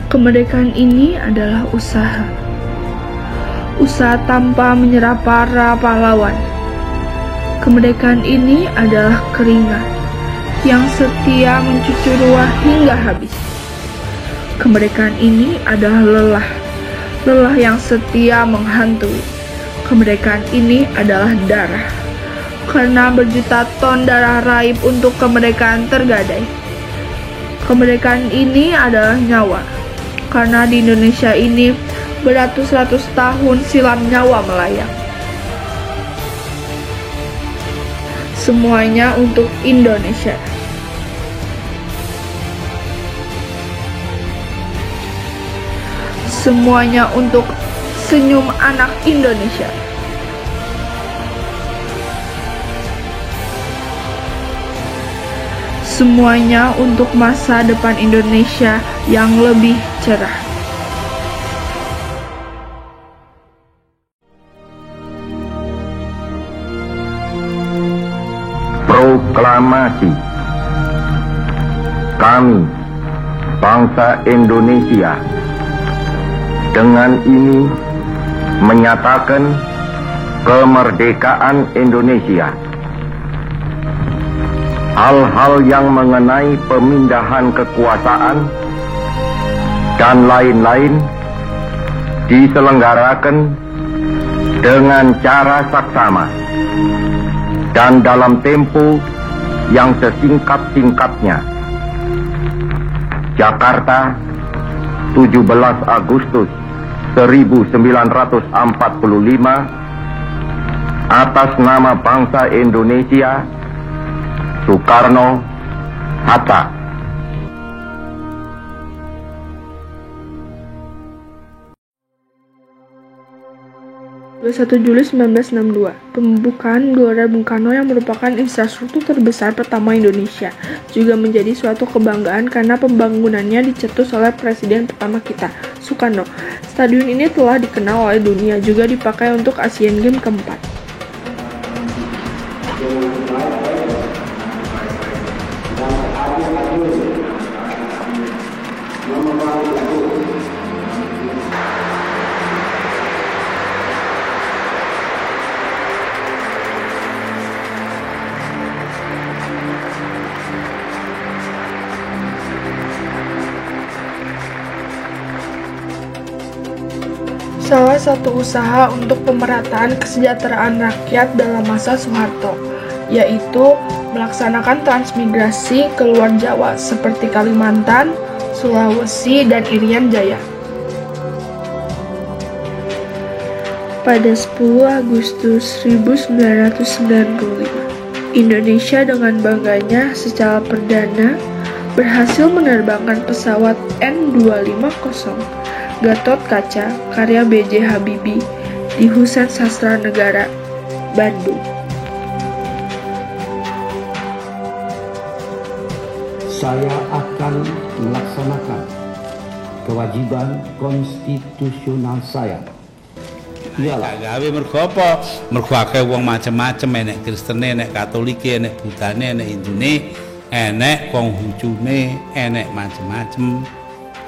Kemerdekaan ini adalah usaha. Usaha tanpa menyerah para pahlawan. Kemerdekaan ini adalah keringat yang setia mencucur ruah hingga habis. Kemerdekaan ini adalah lelah. Lelah yang setia menghantui. Kemerdekaan ini adalah darah. Karena berjuta ton darah raib untuk kemerdekaan tergadai. Kemerdekaan ini adalah nyawa. Karena di Indonesia ini beratus-ratus tahun silam nyawa melayang. Semuanya untuk Indonesia. Semuanya untuk senyum anak Indonesia. Semuanya untuk masa depan Indonesia yang lebih cerah. Proklamasi. Kami, bangsa Indonesia, dengan ini menyatakan kemerdekaan Indonesia. Hal-hal yang mengenai pemindahan kekuasaan dan lain-lain diselenggarakan dengan cara saksama dan dalam tempo yang sesingkat-singkatnya. Jakarta, 17 Agustus 1945, atas nama bangsa Indonesia, Soekarno Hatta. Juli 1962, pembukaan Gelora Bung Karno yang merupakan infrastruktur terbesar pertama Indonesia juga menjadi suatu kebanggaan karena pembangunannya dicetus oleh Presiden pertama kita, Soekarno. Stadion ini telah dikenal oleh dunia, juga dipakai untuk Asian Games keempat. Salah satu usaha untuk pemerataan kesejahteraan rakyat dalam masa Soeharto, yaitu melaksanakan transmigrasi ke luar Jawa seperti Kalimantan, Sulawesi, dan Irian Jaya. Pada 10 Agustus 1995, Indonesia dengan bangganya secara perdana berhasil menerbangkan pesawat N250 Gatot Kaca karya B.J. Habibie di Hussein Sastra Negara, Bandung. Saya akan melaksanakan kewajiban konstitusional saya. Iyalah. Gawe mergo apa? Mergo akeh wong macem-macem, enek Kristen, enek Katolik, enek Budane, enek Hindune, enek Konghucune, enek macem-macem.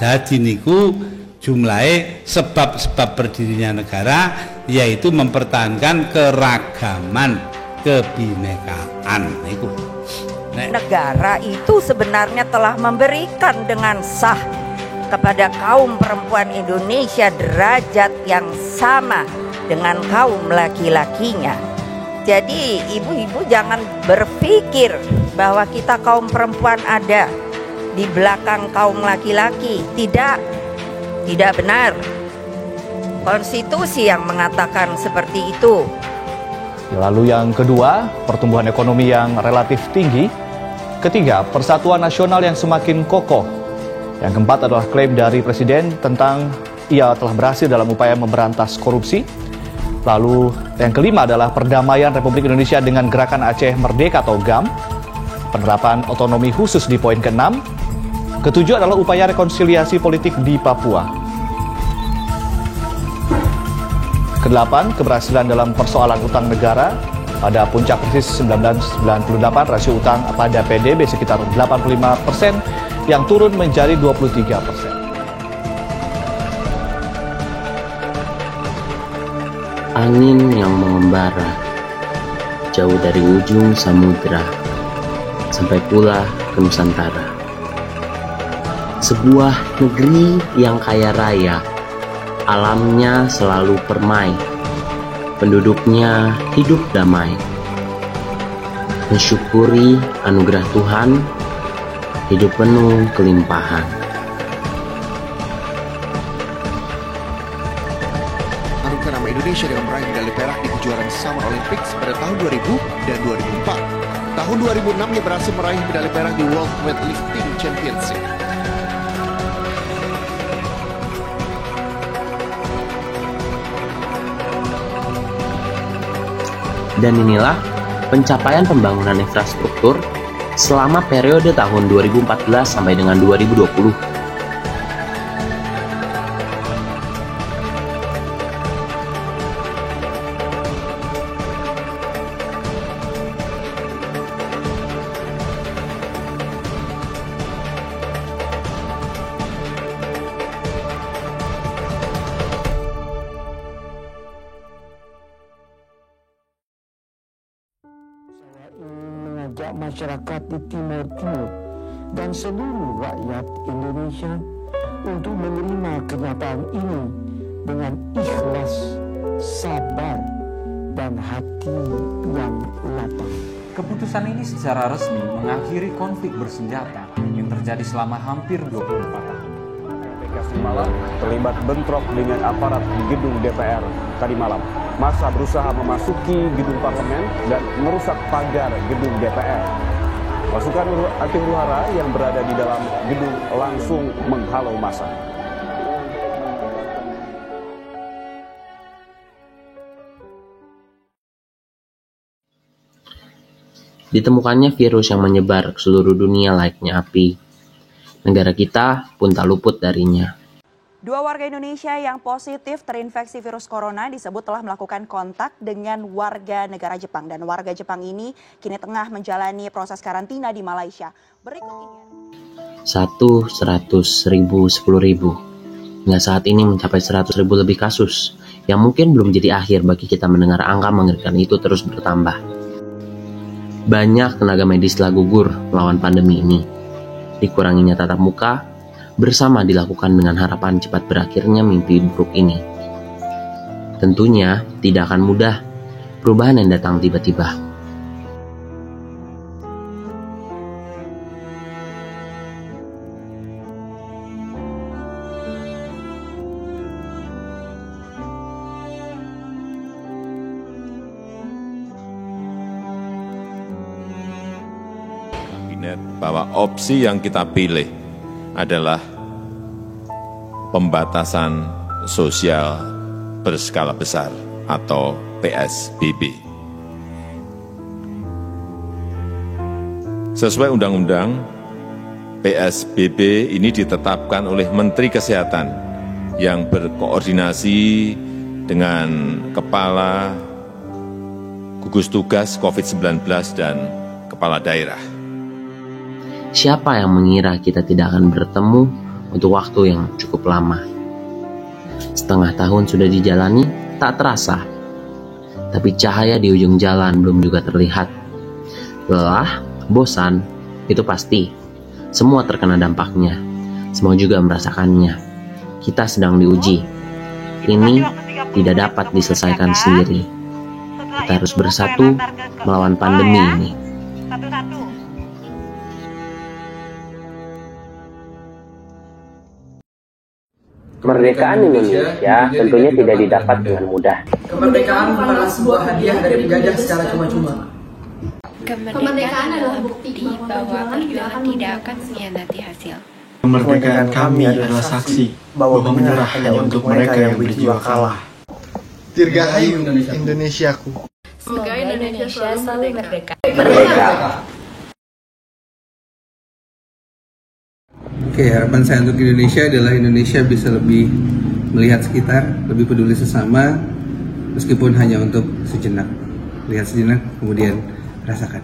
Dadi niku jumlahe sebab-sebab berdirinya negara yaitu mempertahankan keragaman kebinekaan niku. Negara itu sebenarnya telah memberikan dengan sah kepada kaum perempuan Indonesia derajat yang sama dengan kaum laki-lakinya. Jadi ibu-ibu jangan berpikir bahwa kita kaum perempuan ada di belakang kaum laki-laki. Tidak benar. Konstitusi yang mengatakan seperti itu. Lalu yang kedua, pertumbuhan ekonomi yang relatif tinggi. Ketiga, persatuan nasional yang semakin kokoh. Yang keempat adalah klaim dari Presiden tentang ia telah berhasil dalam upaya memberantas korupsi. Lalu yang kelima adalah perdamaian Republik Indonesia dengan Gerakan Aceh Merdeka atau GAM. Penerapan otonomi khusus di poin ke-6. Ketujuh adalah upaya rekonsiliasi politik di Papua. Kedelapan, keberhasilan dalam persoalan utang negara. Pada puncak krisis 1998, rasio utang pada PDB sekitar 85% yang turun menjadi 23%. angin yang mengembara jauh dari ujung samudra sampai pula ke Nusantara. Sebuah negeri yang kaya raya, alamnya selalu permai, penduduknya hidup damai. Mensyukuri anugerah Tuhan, hidup penuh kelimpahan. Harumkan nama Indonesia dengan meraih medali perak di kejuaraan Summer Olympics pada tahun 2000 dan 2004. Tahun 2006 ia berhasil meraih medali perak di World Weightlifting Championship. Dan inilah pencapaian pembangunan infrastruktur selama periode tahun 2014 sampai dengan 2020. Mengajak masyarakat di Timur Timur dan seluruh rakyat Indonesia untuk menerima kenyataan ini dengan ikhlas, sabar, dan hati yang lapang. Keputusan ini secara resmi mengakhiri konflik bersenjata yang terjadi selama hampir 24 tahun. Malam terlibat bentrok dengan aparat di gedung DPR tadi malam. Massa berusaha memasuki gedung parlemen dan merusak pagar gedung DPR. Pasukan anti huru-hara yang berada di dalam gedung langsung menghalau massa. Ditemukannya virus yang menyebar ke seluruh dunia layaknya api. Negara kita pun tak luput darinya. 2 warga Indonesia yang positif terinfeksi virus corona disebut telah melakukan kontak dengan warga negara Jepang. Dan warga Jepang ini kini tengah menjalani proses karantina di Malaysia. Berikut ini. 1, 100, 1000, 10.000. Hingga saat ini mencapai 100.000 lebih kasus. Yang mungkin belum jadi akhir bagi kita mendengar angka mengerikan itu terus bertambah. Banyak tenaga medis telah gugur melawan pandemi ini. Dikuranginya tatap muka, bersama dilakukan dengan harapan cepat berakhirnya mimpi buruk ini. Tentunya tidak akan mudah perubahan yang datang tiba-tiba. Bahwa opsi yang kita pilih adalah pembatasan sosial berskala besar atau PSBB. Sesuai undang-undang, PSBB ini ditetapkan oleh Menteri Kesehatan yang berkoordinasi dengan Kepala Gugus Tugas COVID-19 dan Kepala Daerah. Siapa yang mengira kita tidak akan bertemu untuk waktu yang cukup lama? Setengah tahun sudah dijalani, tak terasa. Tapi cahaya di ujung jalan belum juga terlihat. Lelah, bosan, itu pasti. Semua terkena dampaknya. Semua juga merasakannya. Kita sedang diuji. Ini tidak dapat diselesaikan sendiri. Kita harus bersatu melawan pandemi ini. Kemerdekaan Indonesia tentunya tidak didapat dengan mudah. Kemerdekaan bukanlah sebuah hadiah dari penjajah secara cuma-cuma. Kemerdekaan adalah bukti bahwa perjuangan tidak akan mengkhianati hasil. Kemerdekaan kami adalah saksi bahwa menyerah hanya untuk mereka yang berjiwa kalah. Dirgahayu Indonesiaku. Semoga Indonesia selalu merdeka. Oke, harapan saya untuk Indonesia adalah Indonesia bisa lebih melihat sekitar, lebih peduli sesama, meskipun hanya untuk sejenak. Lihat sejenak, kemudian rasakan.